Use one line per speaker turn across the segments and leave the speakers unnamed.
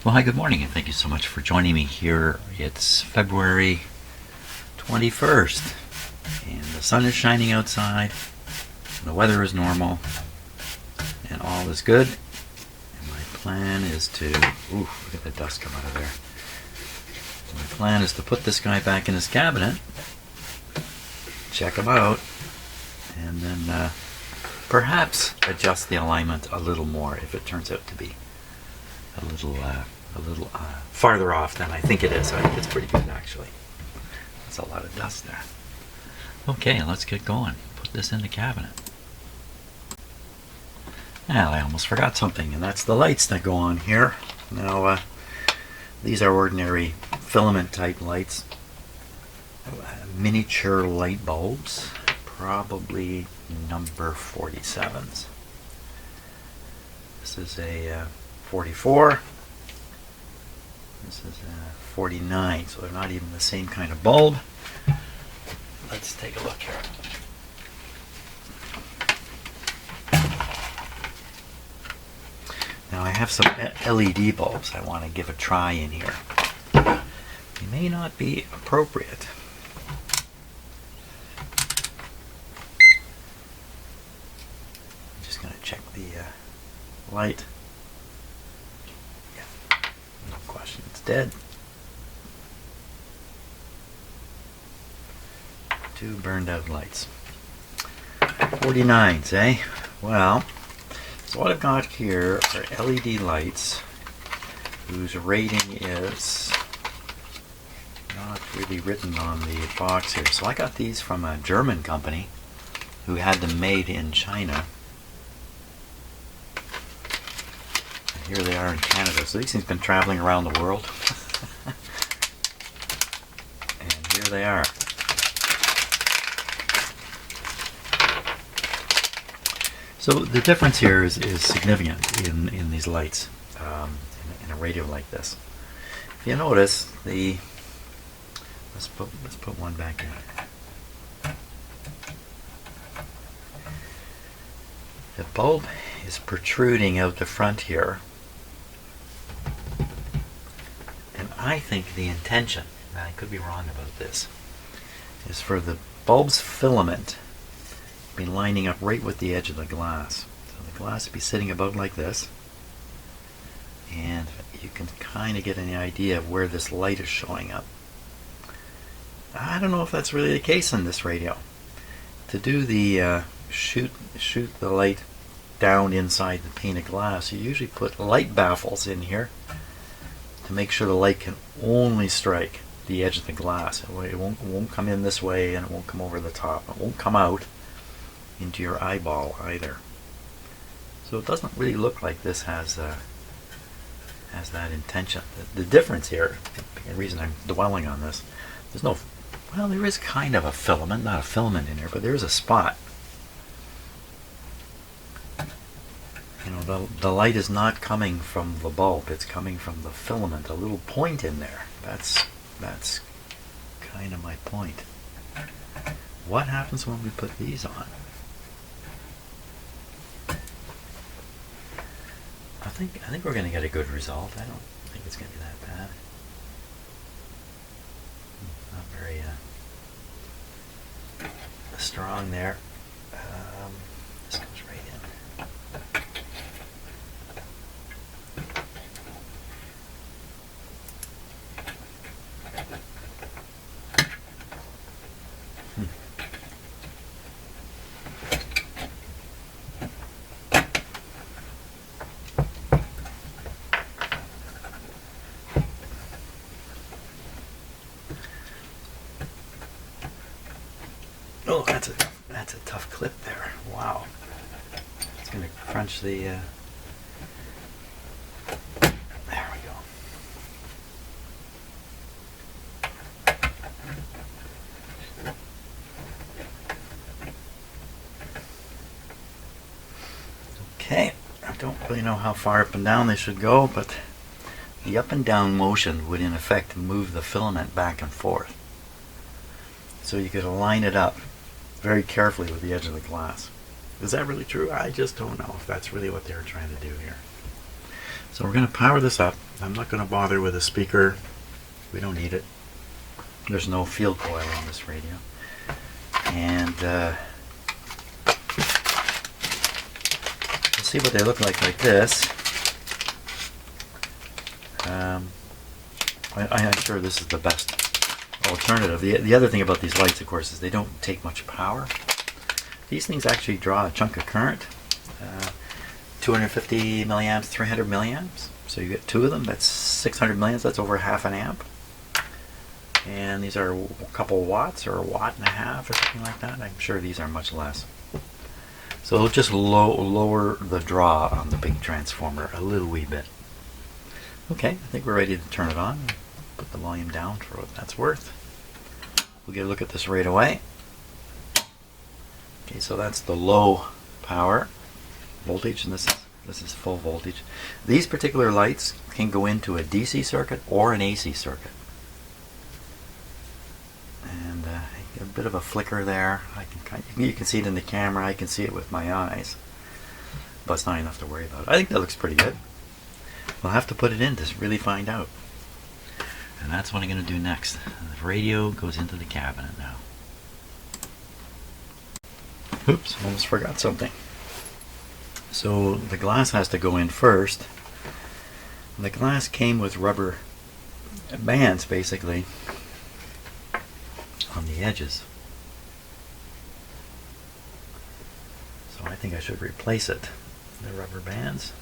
Well, hi, good morning, and thank you so much for joining me here. It's February 21st, and the sun is shining outside, and the weather is normal, and all is good. And my plan is to, ooh, look at the dust come out of there. My plan is to put this guy back in his cabinet, check him out, and then perhaps adjust the alignment a little more if it turns out to be a little farther off than I think it is. I think it's pretty good, actually. That's a lot of dust there. Okay, let's get going. Put this in the cabinet. Now, I almost forgot something, and that's the lights that go on here. Now, these are ordinary filament type lights. Miniature light bulbs, probably number 47s. This is a 44. This is a 49, so they're not even the same kind of bulb. Let's take a look here. Now I have some LED bulbs I want to give a try in here. They may not be appropriate. I'm just going to check the light. Yeah, no question, it's dead. Two burned out lights. 49s, eh? Well, so what I've got here are LED lights whose rating is not really written on the box here. So I got these from a German company who had them made in China. And here they are in Canada. So these things have been traveling around the world. And here they are. So the difference here is significant in these lights in a radio like this. If you notice, let's put one back in. The bulb is protruding out the front here, and I think the intention, and I could be wrong about this, is for the bulb's filament be lining up right with the edge of the glass. So the glass would be sitting about like this, and you can kind of get an idea of where this light is showing up. I don't know if that's really the case in this radio. To do the shoot the light down inside the pane of glass, you usually put light baffles in here to make sure the light can only strike the edge of the glass. It won't come in this way, and it won't come over the top. It won't come out into your eyeball either. So it doesn't really look like this has that intention. The difference here, the reason I'm dwelling on this, there's no, well, there is kind of a filament, not a filament in here, but there is a spot. You know, the light is not coming from the bulb, it's coming from the filament, a little point in there. That's kind of my point. What happens when we put these on? I think we're going to get a good result. I don't think it's going to be that bad. Not very strong there. This goes right in. Oh, that's a tough clip there. Wow. It's going to crunch the... There we go. Okay. I don't really know how far up and down they should go, but the up and down motion would in effect move the filament back and forth. So you could align it up very carefully with the edge of the glass. Is that really true? I just don't know if that's really what they're trying to do here. So we're going to power this up. I'm not going to bother with a speaker. We don't need it. There's no field coil on this radio. And we'll see what they look like this. I'm sure this is the best alternative. The other thing about these lights, of course, is they don't take much power. These things actually draw a chunk of current. 250 milliamps, 300 milliamps. So you get two of them, that's 600 milliamps, that's over half an amp. And these are a couple watts or a watt and a half or something like that. I'm sure these are much less. So it'll just lower the draw on the big transformer a little wee bit. Okay, I think we're ready to turn it on. Put the volume down for what that's worth. We'll get a look at this right away. Okay, so that's the low power voltage, and this is full voltage. These particular lights can go into a DC circuit or an AC circuit. And a bit of a flicker there. You can see it in the camera. I can see it with my eyes, but it's not enough to worry about. I think that looks pretty good. We'll have to put it in to really find out. And that's what I'm going to do next. The radio goes into the cabinet now. Oops, almost forgot something. So the glass has to go in first. The glass came with rubber bands, basically, on the edges. So I think I should replace it. The rubber bands.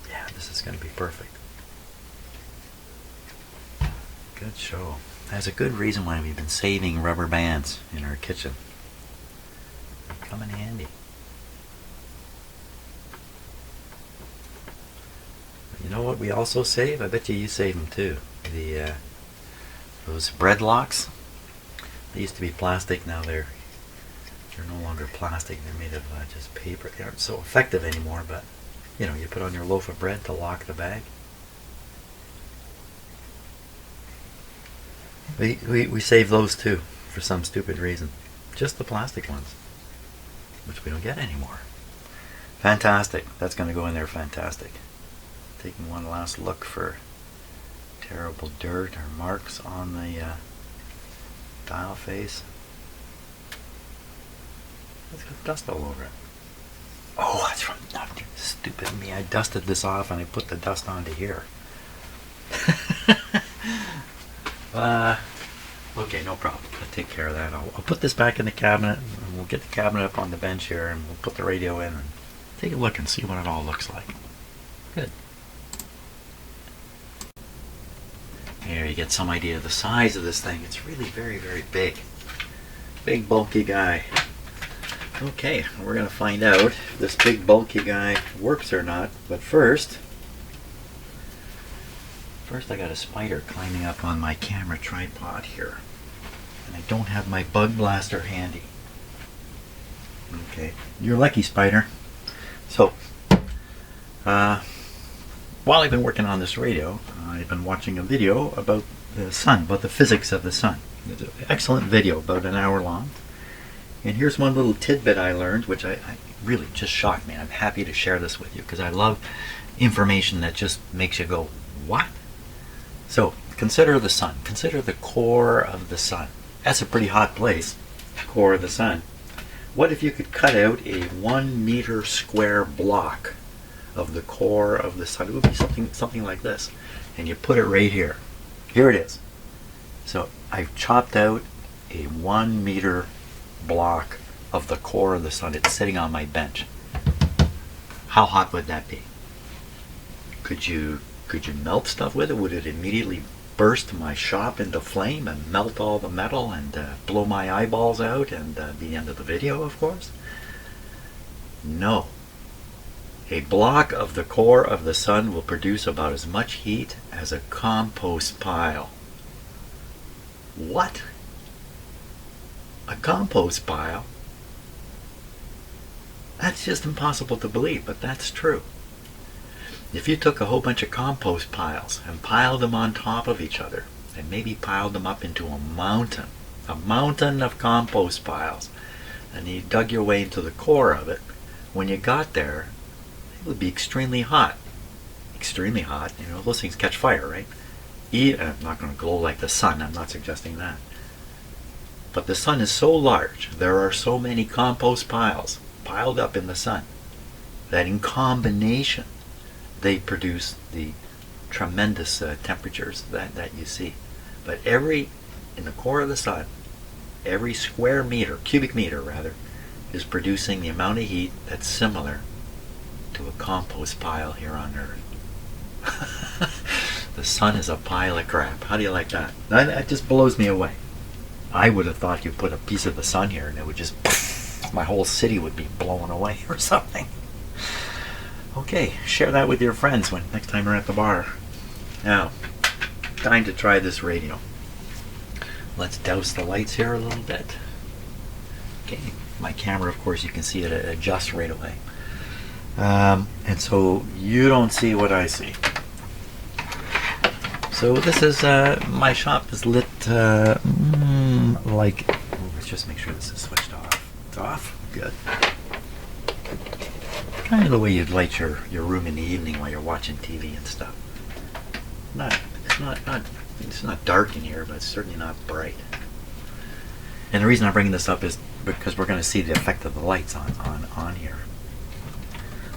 Yeah, this is going to be perfect. Good show. That's a good reason why we've been saving rubber bands in our kitchen. They come in handy. You know what we also save? I bet you save them too. Those bread locks. They used to be plastic. Now they're no longer plastic. They're made of just paper. They aren't so effective anymore. But you know, you put on your loaf of bread to lock the bag. We save those too for some stupid reason. Just the plastic ones, which we don't get anymore. Fantastic. That's going to go in there fantastic. Taking one last look for terrible dirt or marks on the dial face. It's got dust all over it. Oh, that's from stupid me. I dusted this off and I put the dust onto here. Okay, no problem. I'll take care of that. I'll put this back in the cabinet, and we'll get the cabinet up on the bench here, and we'll put the radio in and take a look and see what it all looks like. Good. Here you get some idea of the size of this thing. It's really very, very big. Big, bulky guy. Okay, we're going to find out if this big, bulky guy works or not, but first I got a spider climbing up on my camera tripod here. And I don't have my bug blaster handy. Okay, you're lucky, spider. So, while I've been working on this radio, I've been watching a video about the sun, about the physics of the sun. It's an excellent video, about an hour long. And here's one little tidbit I learned, which I really just shocked me. I'm happy to share this with you, because I love information that just makes you go, what? So, consider the sun. Consider the core of the sun. That's a pretty hot place, the core of the sun. What if you could cut out a 1 meter square block of the core of the sun? It would be something like this. And you put it right here. Here it is. So, I've chopped out a 1 meter block of the core of the sun. It's sitting on my bench. How hot would that be? Could you melt stuff with it? Would it immediately burst my shop into flame and melt all the metal and blow my eyeballs out and be the end of the video, of course? No. A block of the core of the sun will produce about as much heat as a compost pile. What? A compost pile? That's just impossible to believe, but that's true. If you took a whole bunch of compost piles and piled them on top of each other, and maybe piled them up into a mountain of compost piles, and you dug your way into the core of it, when you got there, it would be extremely hot. extremely hot. You know, those things catch fire, right? I'm not going to glow like the sun. I'm not suggesting that. But the sun is so large, there are so many compost piles piled up in the sun, that in combination, they produce the tremendous temperatures that you see. But in the core of the sun, every square meter, cubic meter rather, is producing the amount of heat that's similar to a compost pile here on Earth. The sun is a pile of crap. How do you like that? That just blows me away. I would have thought you'd put a piece of the sun here and it would just, my whole city would be blown away or something. Okay, share that with your friends when next time you're at the bar. Now, time to try this radio. Let's douse the lights here a little bit. Okay, my camera, of course, you can see it adjusts right away. And so you don't see what I see. So this is, my shop is lit like, let's just make sure this is switched off. It's off? Good. Kind of the way you'd light your room in the evening while you're watching TV and stuff. It's not dark in here, but it's certainly not bright. And the reason I'm bringing this up is because we're going to see the effect of the lights on here.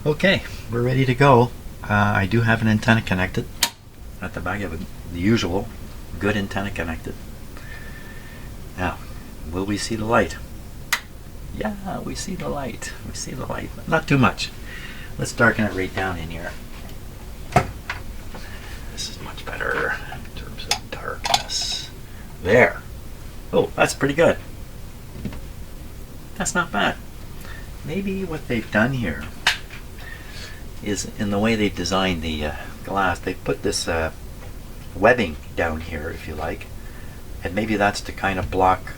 Okay, we're ready to go. I do have an antenna connected. At the back, I have the usual good antenna connected. Now, will we see the light? Yeah, we see the light. We see the light. Not too much. Let's darken it right down in here. This is much better in terms of darkness. There. Oh, that's pretty good. That's not bad. Maybe what they've done here is in the way they've designed the glass, they put this webbing down here, if you like, and maybe that's to kind of block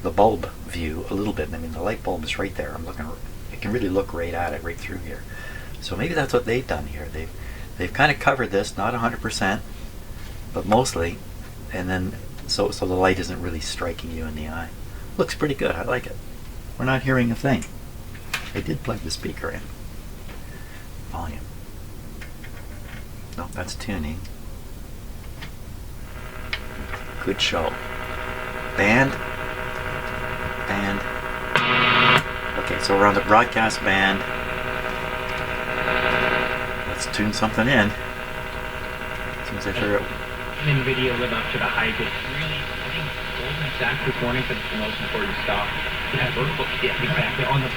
the bulb view a little bit. I mean, the light bulb is right there. It can really look right at it right through here. So maybe that's what they've done here. They've kind of covered this, not 100%, but mostly, and then so the light isn't really striking you in the eye. Looks pretty good. I like it. We're not hearing a thing. I did plug the speaker in. Volume. No, that's tuning. Good show. Band. Okay, so we're on the broadcast band. Let's tune something in. As soon as I figure out.
And video live up to the hype. It's really, I think, Goldman Sachs this morning said it's the most important stock. Yeah, vertical. Yeah, exactly. On the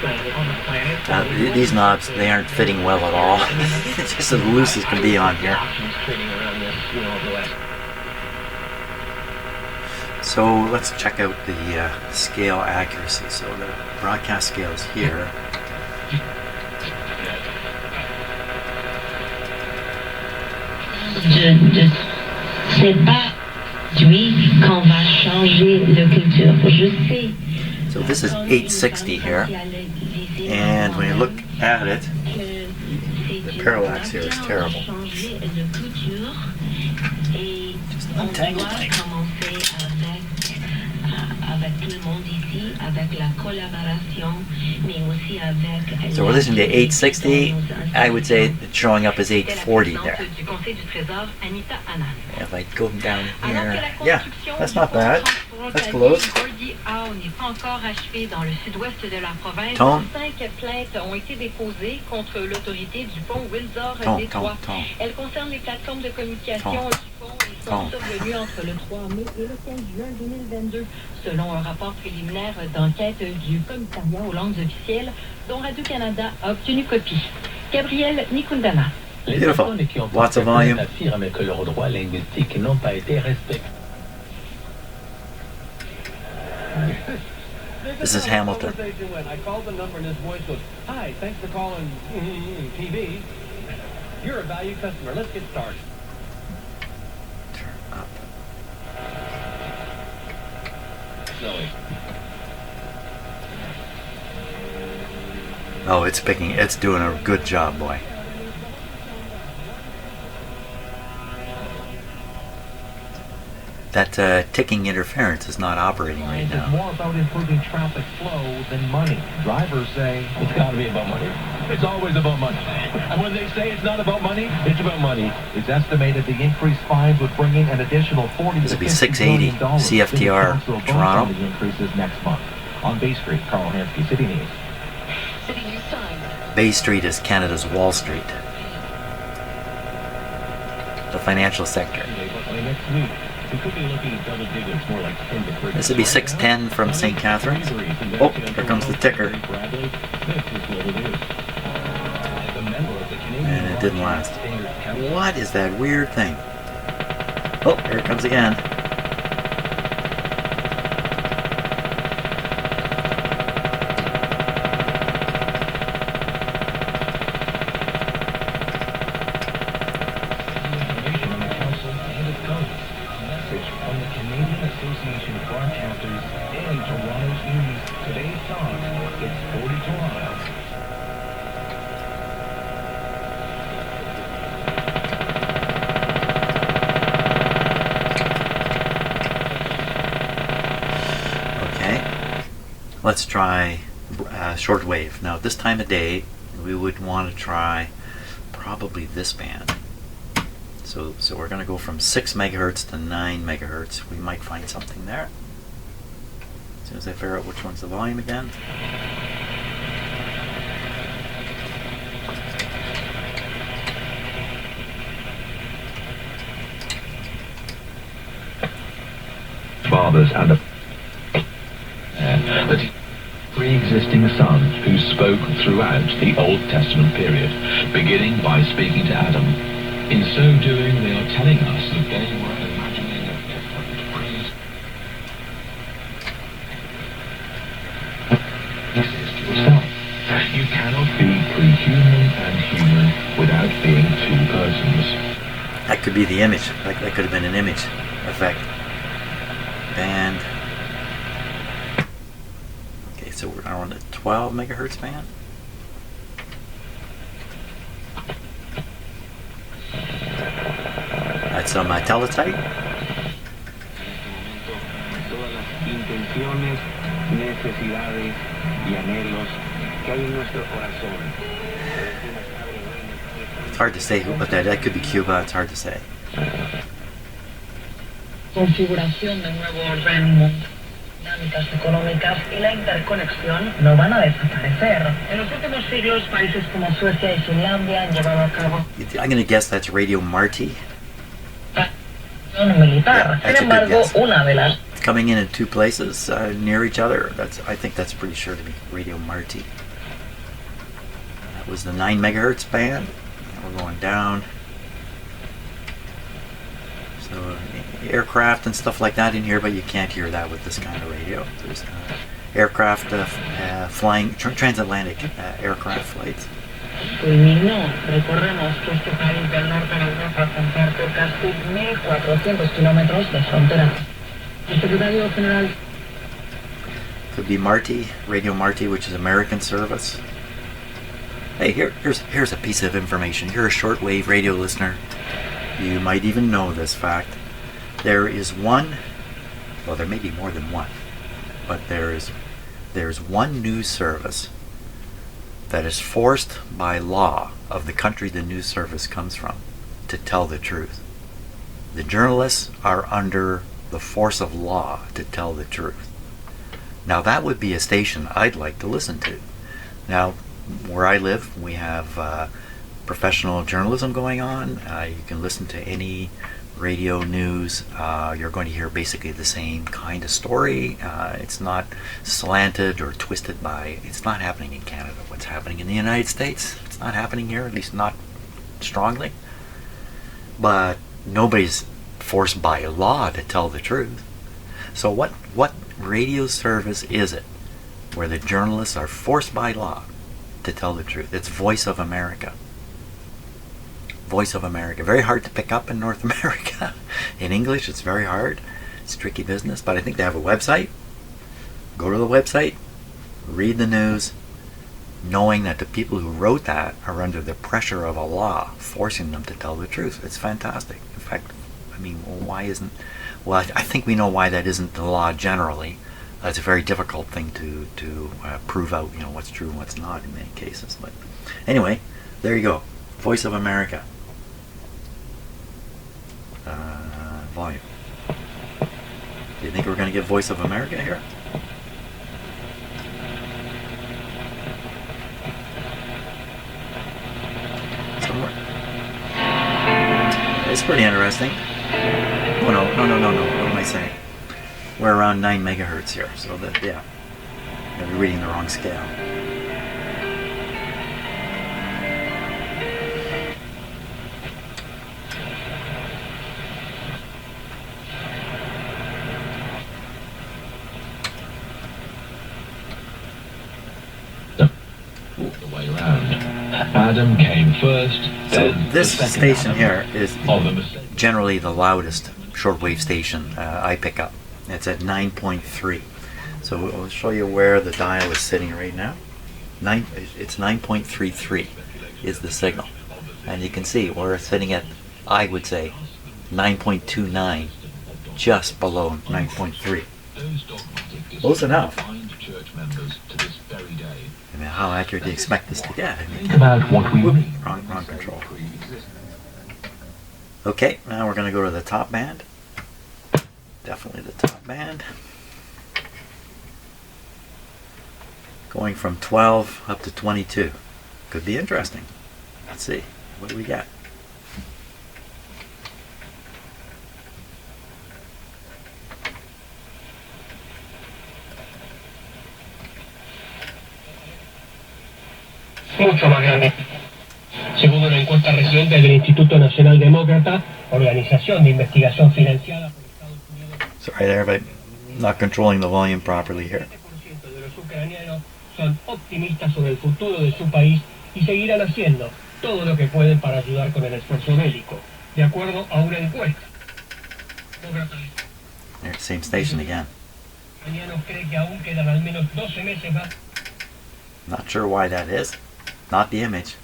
planet.
These knobs, they aren't fitting well at all. It's just as loose as can be on here. So let's check out the scale accuracy. So the broadcast scale is here.
C'est pas lui qu'on va changer de culture. Je sais.
So this is 860 here, and when you look at it, the parallax here is terrible. Just untangle things. So we're listening to 860. I would say it's showing up as 840 there. If I go down here, yeah, that's not bad. That's close. Tone.
Sont survenus entre le 3 mai et le 15 juin 2022, selon un rapport préliminaire d'enquête du commissariat aux langues officielles, dont Radio-Canada a obtenu copie. Gabriel Nikundana.
Les personnes qui ont
Lots of volume.
affirment que leurs droits linguistiques n'ont pas été respectés.
This is Hamilton.
I called the number and his voice goes, "Hi, thanks for calling TV. You're a valued customer. Let's get started."
Up. Oh, it's doing a good job, boy. That ticking interference is not operating right
It's
now.
more about improving traffic flow than money. Drivers say
It's got to be about money.
It's always about money. And when they say it's not about money, it's about money. It's estimated the increased fines would bring in an additional $40
This
to
would be
$50
680
billion.
CFTR
City Council votes
Toronto.
on the increases next month. On Bay Street, Carl Hansky, City News.
City News Time.
Bay Street is Canada's Wall Street. The financial sector.
By next week, we could be looking at double digits, more like 10 to 30.
This would be 610 from St. Catharines. Oh, here comes the ticker. And it didn't last. What is that weird thing? Oh, here it comes again. Let's try shortwave. Now, at this time of day, we would want to try probably this band. So we're going to go from 6 megahertz to 9 megahertz. We might find something there. As soon as I figure out which one's the volume again.
Fathers and the pre-existing sons who spoke throughout the Old Testament period, beginning by speaking to Adam. In so doing, they are telling us that they were imagining a different exist yourself. You cannot be pre-human and human without being two persons.
That could be the image. That could have been an image effect. Band. Okay, so we're on the 12 megahertz band. That's some teletype. It's hard to say who, but that could be Cuba. It's hard to say.
Configuración de nuevo orden mundial, dinámicas económicas y la interconexión no van a desaparecer. En los últimos siglos, países como Suecia y Finlandia han llevado a cabo
I'm going to guess that's Radio Marti.
militar.
that's
Sin
a good
embargo,
guess.
una de las
It's coming in two places near each other. I think that's pretty sure to be Radio Marti. That was the 9 megahertz band. And we're going down. So aircraft and stuff like that in here, but you can't hear that with this kind of radio. There's aircraft flying, transatlantic aircraft flights.
culminó. Recordemos que este país del norte de Europa comparte casi 1.400 kilómetros de frontera. El secretario general
Could be Marti, Radio Marti, which is American service. Hey, here's a piece of information. You're a shortwave radio listener. You might even know this fact. There is one, well, there may be more than one, but there's one news service that is forced by law of the country the news service comes from to tell the truth. The journalists are under the force of law to tell the truth. Now that would be a station I'd like to listen to. Now, where I live, we have professional journalism going on. You can listen to any radio news. You're going to hear basically the same kind of story. It's not slanted or twisted by, it's not happening in Canada. What's happening in the United States, it's not happening here, at least not strongly. But nobody's forced by law to tell the truth. So what radio service is it where the journalists are forced by law to tell the truth? It's Voice of America. Voice of America. Very hard to pick up in North America. In English, it's very hard. It's tricky business, but I think they have a website. Go to the website, read the news, knowing that the people who wrote that are under the pressure of a law forcing them to tell the truth. It's fantastic. In fact, I mean, why isn't... Well, I think we know why that isn't the law generally. That's a very difficult thing to prove out, what's true and what's not in many cases. But anyway, there you go. Voice of America. Volume. Do you think we're going to get Voice of America here? Somewhere. It's pretty interesting. Oh no. What am I saying? We're around 9 megahertz here, so that, yeah. You're reading the wrong scale.
The way round. Adam came first.
So
then
this
the second
station
Adam
here is
of the Mercedes.
generally the loudest shortwave station I pick up. It's at 9.3. So I'll show you where the dial is sitting right now. It's 9.33 is the signal. And you can see we're sitting at, I would say, 9.29, just below 9.3. Close enough.
Church members to this very day.
I mean, how accurate do you expect this to get? I mean,
Think about what we
whoop,
mean.
wrong control. Okay, now we're going to go to the top band. Definitely the top band. Going from 12 up to 22. Could be interesting. Let's see. What do we got?
Mucho más grande. Según una encuesta reciente del Instituto Nacional Demócrata, organización de investigación financiada por Estados Unidos,
Sorry there, but not controlling the volume properly here.
7% de los ucranianos son optimistas sobre el futuro de su país y seguirán haciendo todo lo que pueden para ayudar con el esfuerzo bélico, de acuerdo a una encuesta.
There's the same station again.
Los ucranianos creen que aún quedan al menos 12 meses más.
Not sure why that is. Not the image.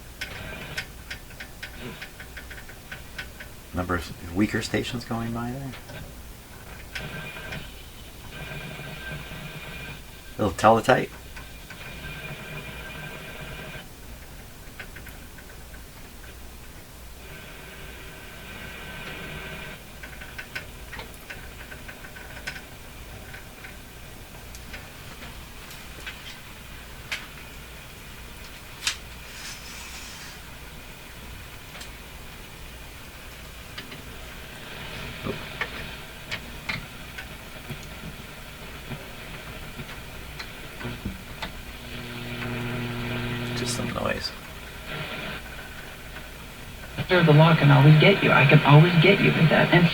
Number of weaker stations going by there. Little teletype. Just some noise.
Sir, the law can always get you. I can always get you with that. And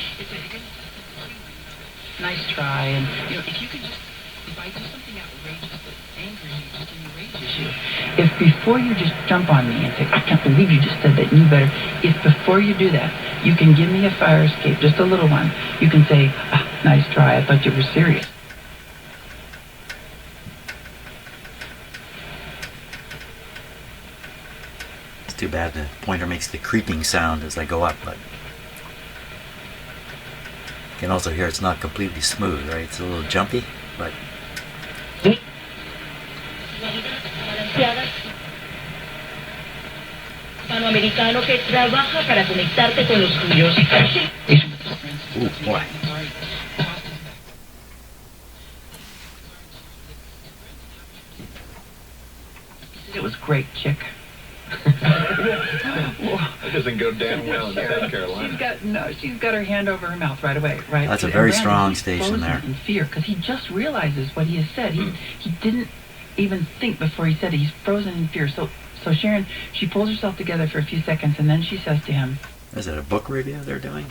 nice try. And if you could just, if I do something outrageous that angers you, just enrages you. If before you just jump on me and say, I can't believe you just said that, and you better. If before you do that, you can give me a fire escape, just a little one. You can say, nice try. I thought you were serious.
Too bad the pointer makes the creeping sound as I go up, but you can also hear it's not completely smooth, right? It's a little jumpy, but
Hispanoamericano que trabaja para conectarte con los tuyos.
ooh, boy.
It was great, chick.
That doesn't go down well in South Carolina.
She's got her hand over her mouth right away, right?
That's a
And
very
Brandon,
strong
he's
station
frozen
there.
in fear, because he just realizes what he has said. He didn't even think before he said it. He's frozen in fear. So Sharon, she pulls herself together for a few seconds, and then she says to him,
Is it a book review they're doing?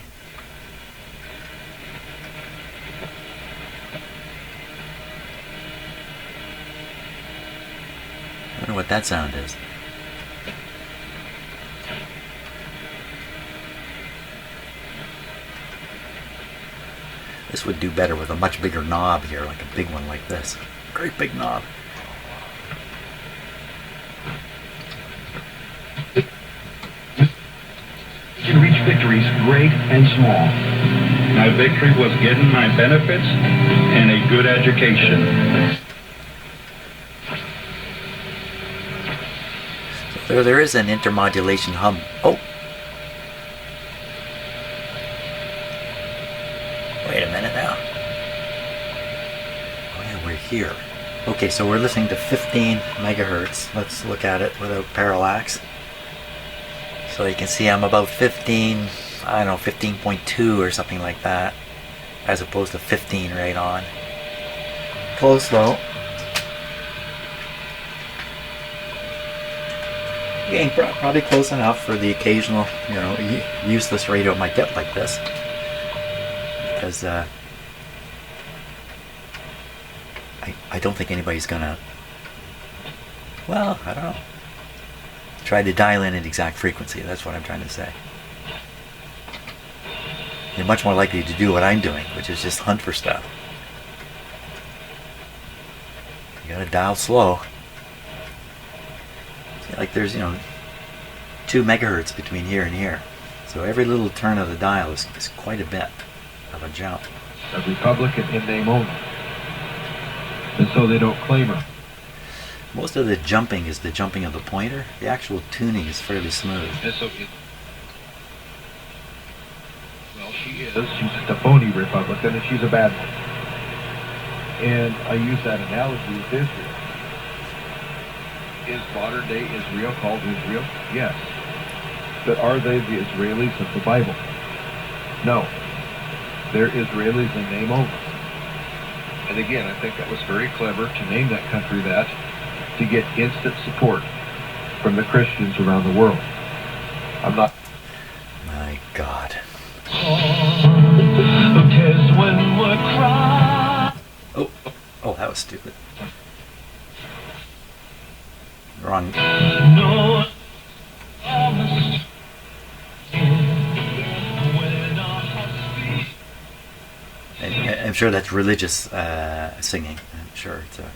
I wonder what that sound is. This would do better with a much bigger knob here, like a big one like this. Great big knob.
You can reach victories great and small.
My victory was getting my benefits and a good education.
There is an intermodulation hum. Oh! Wait a minute now. Oh yeah, we're here. Okay, so we're listening to 15 megahertz. Let's look at it without parallax. So you can see I'm about 15, I don't know, 15.2 or something like that, as opposed to 15 right on. Close though. Again, probably close enough for the occasional, useless radio I might get like this. Because I don't think anybody's gonna, well, I don't know, try to dial in an exact frequency. That's what I'm trying to say. You're much more likely to do what I'm doing, which is just hunt for stuff. You gotta dial slow. See, like there's 2 megahertz between here and here, so every little turn of the dial is quite a bit of a jump.
A Republican in name only, and so they don't claim her.
Most of the jumping is the jumping of the pointer. The actual tuning is fairly smooth.
And so well, she is. She's just a phony Republican, and she's a bad one. And I use that analogy with Israel. Is modern day Israel called Israel? Yes. But are they the Israelis of the Bible? No. They're Israelis in name only. And again, I think that was very clever to name that country that, to get instant support from the Christians around the world. I'm not...
My God. Oh, that was stupid. Wrong. I'm sure that's religious singing. I'm sure it's a...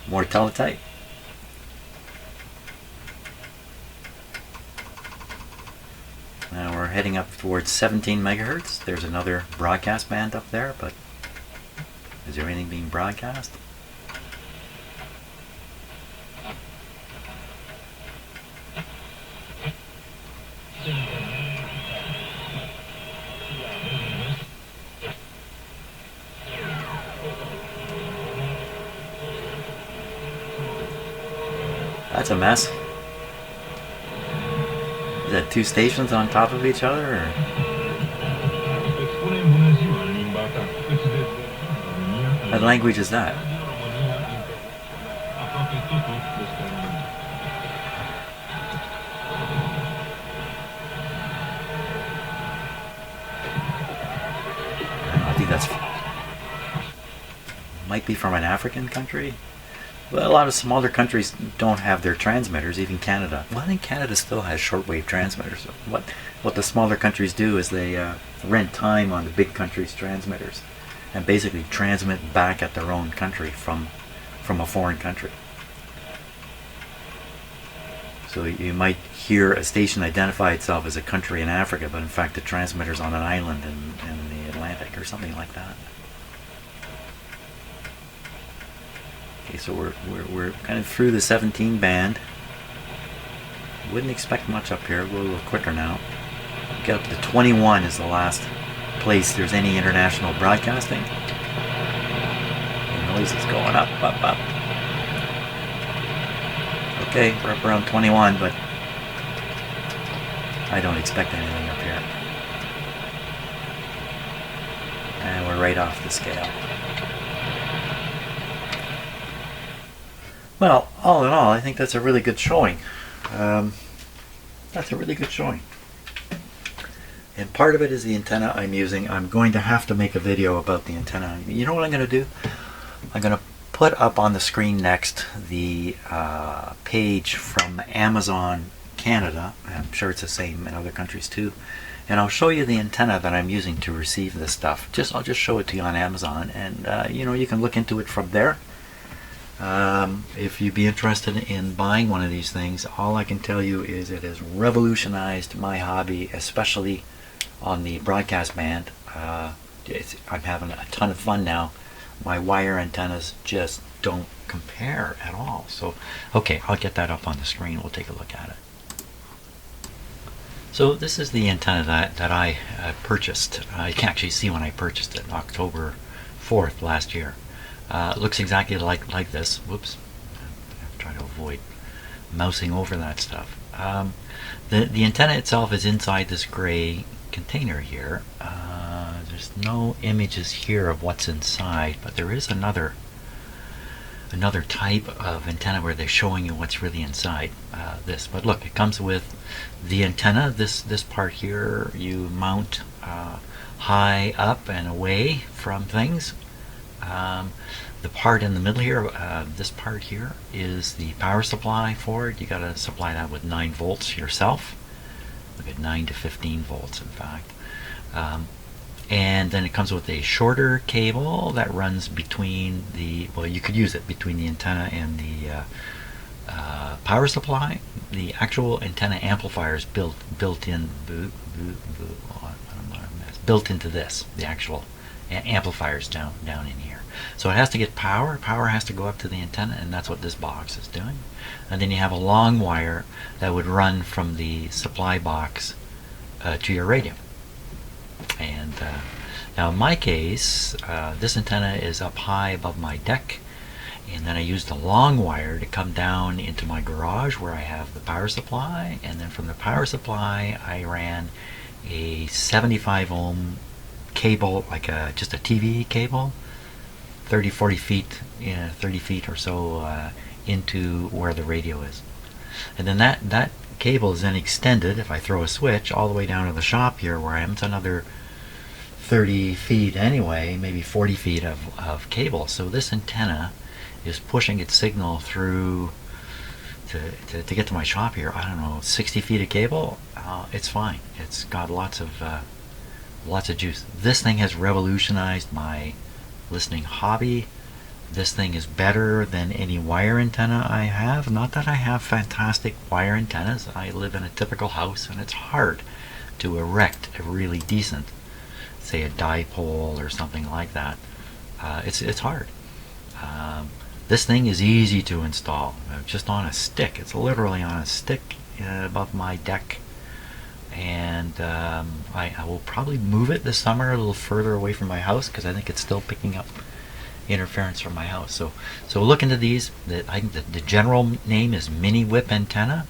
More teletype. Now we're heading up towards 17 megahertz. There's another broadcast band up there, but is there anything being broadcast? That's a mess. Is that 2 stations on top of each other, or? What language is that? I think that's... might be from an African country. Well, a lot of smaller countries don't have their transmitters, even Canada. Well, I think Canada still has shortwave transmitters. What the smaller countries do is they rent time on the big countries' transmitters and basically transmit back at their own country from a foreign country. So you might hear a station identify itself as a country in Africa, but in fact the transmitter's on an island in the Atlantic or something like that. Okay, so we're kind of through the 17 band. Wouldn't expect much up here. We'll go a little quicker now. Get up to 21 is the last place there's any international broadcasting. The noise is going up. Okay, we're up around 21, but I don't expect anything up here. And we're right off the scale. Well, all in all, I think that's a really good showing. That's a really good showing. And part of it is the antenna I'm using. I'm going to have to make a video about the antenna. You know what I'm going to do? I'm going to put up on the screen next the page from Amazon Canada. I'm sure it's the same in other countries too. And I'll show you the antenna that I'm using to receive this stuff. I'll just show it to you on Amazon, and you can look into it from there. If you'd be interested in buying one of these things, all I can tell you is it has revolutionized my hobby, especially on the broadcast band. I'm having a ton of fun now. My wire antennas just don't compare at all. So, okay, I'll get that up on the screen. We'll take a look at it. So this is the antenna that I purchased. You can actually see when I purchased it, October 4th last year. It looks exactly like this. Whoops. I'm trying to avoid mousing over that stuff. The antenna itself is inside this gray container here. There's no images here of what's inside, but there is another type of antenna where they're showing you what's really inside this. But look, it comes with the antenna. This part here you mount high up and away from things. The part in the middle here, this part here, is the power supply for it. You got to supply that with 9 volts yourself. Look at 9 to 15 volts, in fact. And then it comes with a shorter cable that runs between the, well, you could use it between the antenna and the power supply. The actual antenna amplifier is built into this. The actual amplifiers down in here. So it has to get power. Power has to go up to the antenna, and that's what this box is doing. And then you have a long wire that would run from the supply box to your radio. And now in my case, this antenna is up high above my deck, and then I used a long wire to come down into my garage where I have the power supply, and then from the power supply I ran a 75 ohm cable, like just a TV cable, 30 feet or so into where the radio is. And then that cable is then extended, if I throw a switch, all the way down to the shop here where I am. It's another 30 feet anyway, maybe 40 feet of cable. So this antenna is pushing its signal through to get to my shop here. I don't know, 60 feet of cable. It's fine. It's got lots of juice. This thing has revolutionized my listening hobby. This thing is better than any wire antenna I have. Not that I have fantastic wire antennas. I live in a typical house, and it's hard to erect a really decent, say a dipole or something like that. It's hard. This thing is easy to install, just on a stick. It's literally on a stick above my deck. And I will probably move it this summer a little further away from my house, because I think it's still picking up interference from my house. So look into these. I think the general name is mini whip antenna,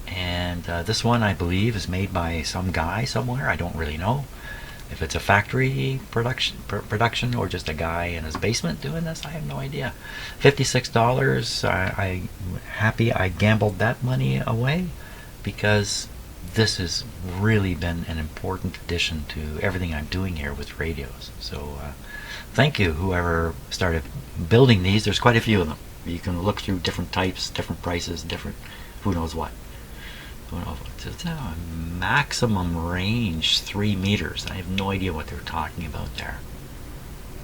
and this one I believe is made by some guy somewhere. I don't really know if it's a factory production or just a guy in his basement doing this. I have no idea. $56. I'm happy I gambled that money away, because this has really been an important addition to everything I'm doing here with radios. So thank you, whoever started building these. There's quite a few of them. You can look through different types, different prices, different who knows what. It's a maximum range 3 meters. I have no idea what they're talking about there.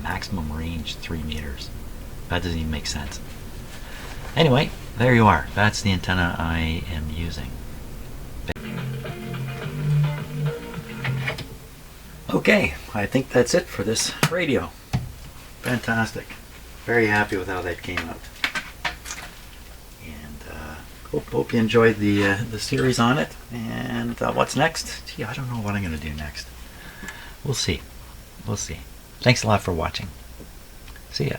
Maximum range 3 meters. That doesn't even make sense. Anyway, there you are. That's the antenna I am using. Okay, I think that's it for this radio. Fantastic. Very happy with how that came out. And hope you enjoyed the series on it. And what's next? Gee, I don't know what I'm going to do next. We'll see. We'll see. Thanks a lot for watching. See ya.